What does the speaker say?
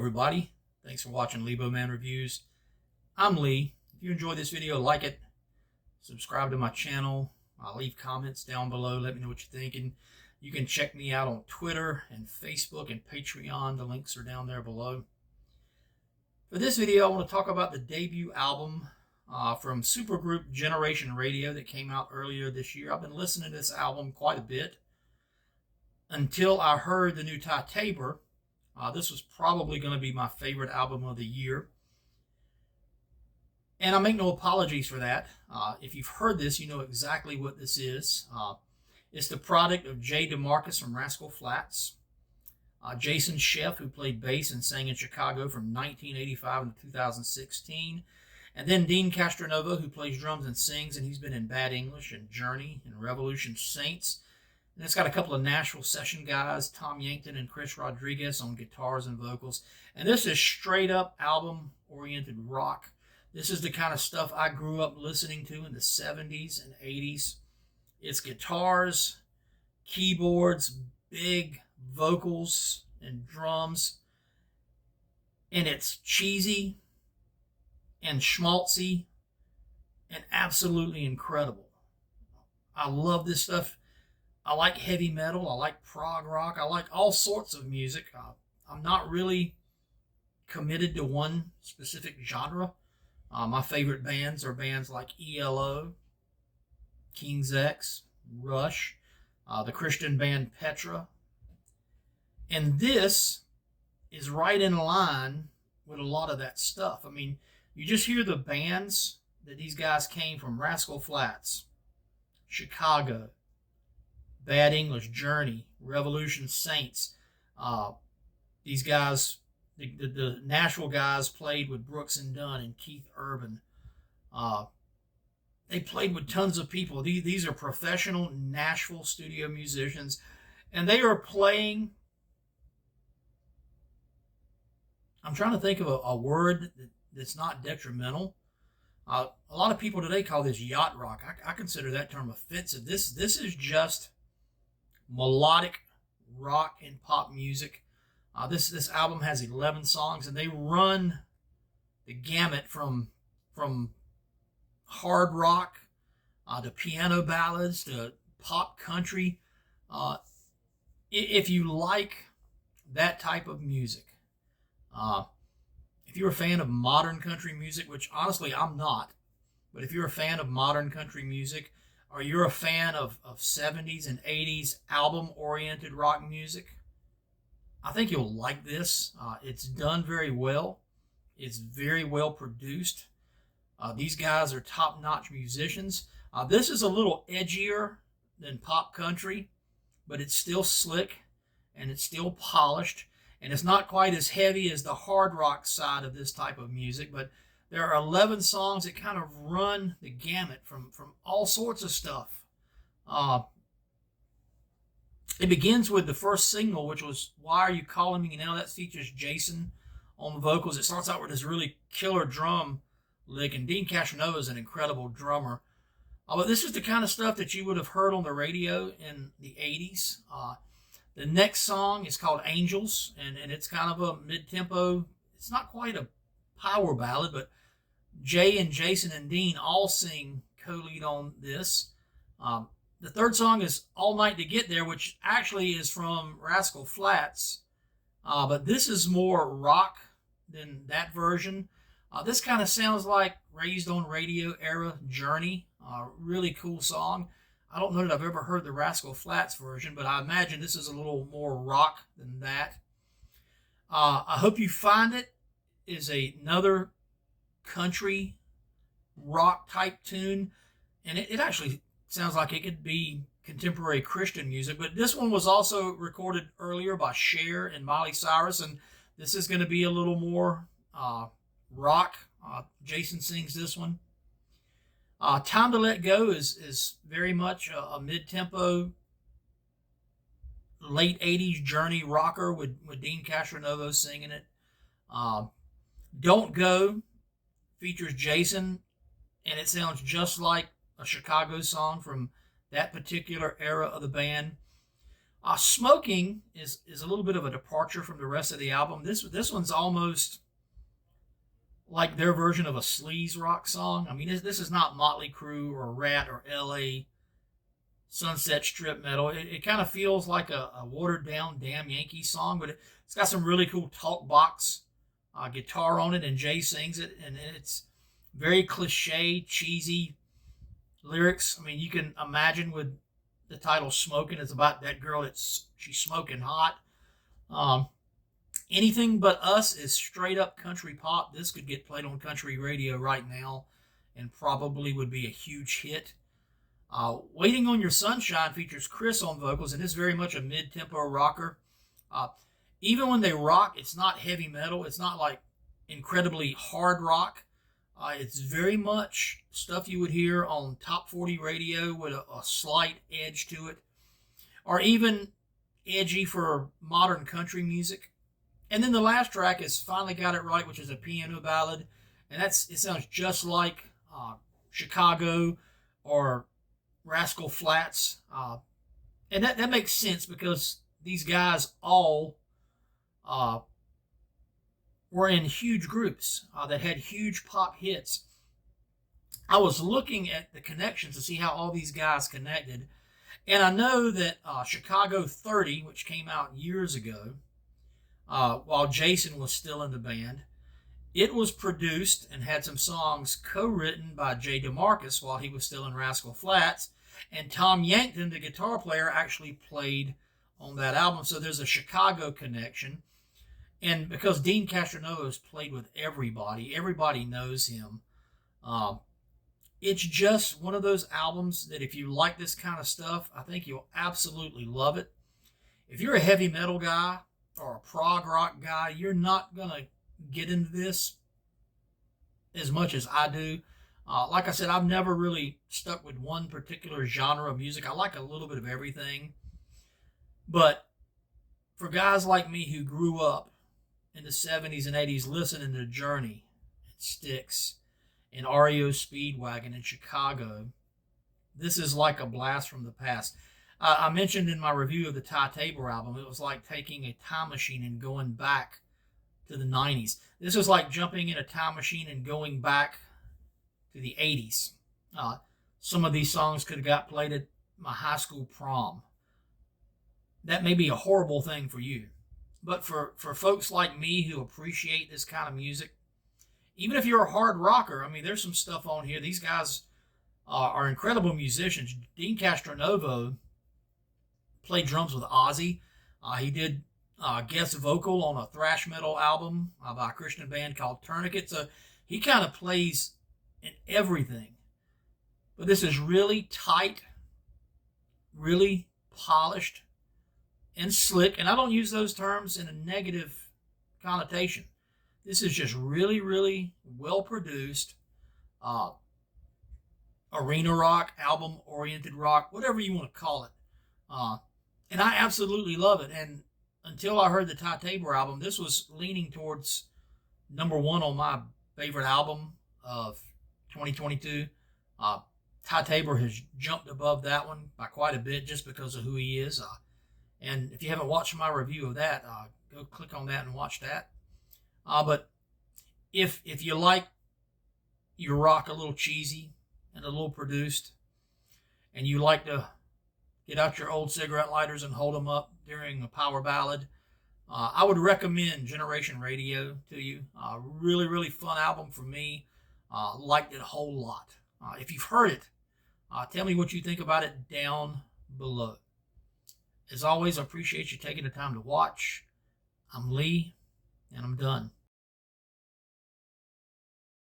everybody. Thanks for watching Lebo Man Reviews. I'm Lee. If you enjoyed this video, like it, subscribe to my channel, leave comments down below, let me know what you're thinking. You can check me out on Twitter and Facebook and Patreon. The links are down there below. For this video, I want to talk about the debut album from supergroup Generation Radio that came out earlier this year. I've been listening to this album quite a bit until I heard the new Ty Tabor. This was probably going to be my favorite album of the year. And I make no apologies for that. If you've heard this, you know exactly what this is. It's the product of Jay DeMarcus from Rascal Flatts, Jason Sheff, who played bass and sang in Chicago from 1985 to 2016, and then Dean Castronova, who plays drums and sings, and he's been in Bad English and Journey and Revolution Saints. And it's got a couple of Nashville session guys, Tom Yankton and Chris Rodriguez on guitars and vocals. And this is straight up album-oriented rock. This is the kind of stuff I grew up listening to in the 70s and 80s. It's guitars, keyboards, big vocals and drums. And it's cheesy and schmaltzy and absolutely incredible. I love this stuff. I like heavy metal. I like prog rock. I like all sorts of music. I'm not really committed to one specific genre. My favorite bands are bands like ELO, King's X, Rush, the Christian band Petra. And this is right in line with a lot of that stuff. I mean, you just hear the bands that these guys came from: Rascal Flatts, Chicago, Bad English, Journey, Revolution Saints. These guys, the Nashville guys, played with Brooks and Dunn and Keith Urban. They played with tons of people. These are professional Nashville studio musicians, and they are playing. I'm trying to think of a word that's not detrimental. A lot of people today call this yacht rock. I consider that term offensive. This is just melodic rock and pop music. This album has 11 songs, and they run the gamut from hard rock to piano ballads to pop country. If you like that type of music, if you're a fan of modern country music, which honestly I'm not, but if you're a fan of modern country music, or you're a fan of 70s and 80s album-oriented rock music, I think you'll like this. It's done very well. It's very well produced. These guys are top-notch musicians. This is a little edgier than pop country, but it's still slick, and it's still polished, and it's not quite as heavy as the hard rock side of this type of music, but there are 11 songs that kind of run the gamut from all sorts of stuff. It begins with the first single, which was Why Are You Calling Me Now? That features Jason on the vocals. It starts out with this really killer drum lick, and Dean Castronova is an incredible drummer. But this is the kind of stuff that you would have heard on the radio in the 80s. The next song is called Angels, and it's kind of a mid-tempo. It's not quite a power ballad, but Jay and Jason and Dean all sing co-lead on this. The third song is All Night to Get There, which actually is from Rascal Flatts, but this is more rock than that version. This kind of sounds like Raised on Radio era Journey. Really cool song. I don't know that I've ever heard the Rascal Flatts version, but I imagine this is a little more rock than that. I Hope You Find It is another country rock type tune, and it actually sounds like it could be contemporary Christian music, but this one was also recorded earlier by Cher and Miley Cyrus, and this is going to be a little more rock. Jason sings this one. Time to Let Go is very much a mid-tempo, late 80s Journey rocker with Dean Castronova singing it. Don't Go features Jason, and it sounds just like a Chicago song from that particular era of the band. Smoking is a little bit of a departure from the rest of the album. This one's almost like their version of a sleaze rock song. I mean, this is not Motley Crue or Rat or L.A. Sunset Strip metal. It kind of feels like a watered down Damn Yankee song, but it's got some really cool talk box guitar on it, and Jay sings it, and it's very cliche, cheesy lyrics. I mean, you can imagine with the title "Smoking," it's about that girl she's smoking hot. Um, Anything But Us is straight up country pop. This could get played on country radio right now, and probably would be a huge hit. Waiting on Your Sunshine features Chris on vocals, and is very much a mid-tempo rocker. Uh, Even when they rock, it's not heavy metal. It's not like incredibly hard rock. It's very much stuff you would hear on top 40 radio with a slight edge to it, or even edgy for modern country music. And then the last track is Finally Got It Right, which is a piano ballad, and it sounds just like Chicago or Rascal Flatts. And that makes sense because these guys all were in huge groups that had huge pop hits. I was looking at the connections to see how all these guys connected, and I know that Chicago 30, which came out years ago, while Jason was still in the band, it was produced and had some songs co-written by Jay DeMarcus while he was still in Rascal Flatts, and Tom Yankton, the guitar player, actually played on that album. So there's a Chicago connection. And because Dean Castronova has played with everybody knows him. It's just one of those albums that if you like this kind of stuff, I think you'll absolutely love it. If you're a heavy metal guy or a prog rock guy, you're not going to get into this as much as I do. Like I said, I've never really stuck with one particular genre of music. I like a little bit of everything. But for guys like me who grew up in the 70s and 80s listening to Journey and Styx and REO Speedwagon in Chicago, this is like a blast from the past. I mentioned in my review of the Ty Tabor album, it was like taking a time machine and going back to the 90s. This was like jumping in a time machine and going back to the 80s. Some of these songs could have got played at my high school prom. That may be a horrible thing for you. But for folks like me who appreciate this kind of music, even if you're a hard rocker, I mean, there's some stuff on here. These guys are incredible musicians. Dean Castronova played drums with Ozzy. He did guest vocal on a thrash metal album by a Christian band called Tourniquet. So he kind of plays in everything. But this is really tight, really polished, and slick. And I don't use those terms in a negative connotation. This is just really, really well produced arena rock, album-oriented rock, whatever you want to call it. And I absolutely love it. And until I heard the Ty Tabor album, this was leaning towards number one on my favorite album of 2022. Ty Tabor has jumped above that one by quite a bit just because of who he is. And if you haven't watched my review of that, go click on that and watch that. But if you like your rock a little cheesy and a little produced, and you like to get out your old cigarette lighters and hold them up during a power ballad, I would recommend Generation Radio to you. Really, really fun album for me. Liked it a whole lot. If you've heard it, tell me what you think about it down below. As always, I appreciate you taking the time to watch. I'm Lee, and I'm done.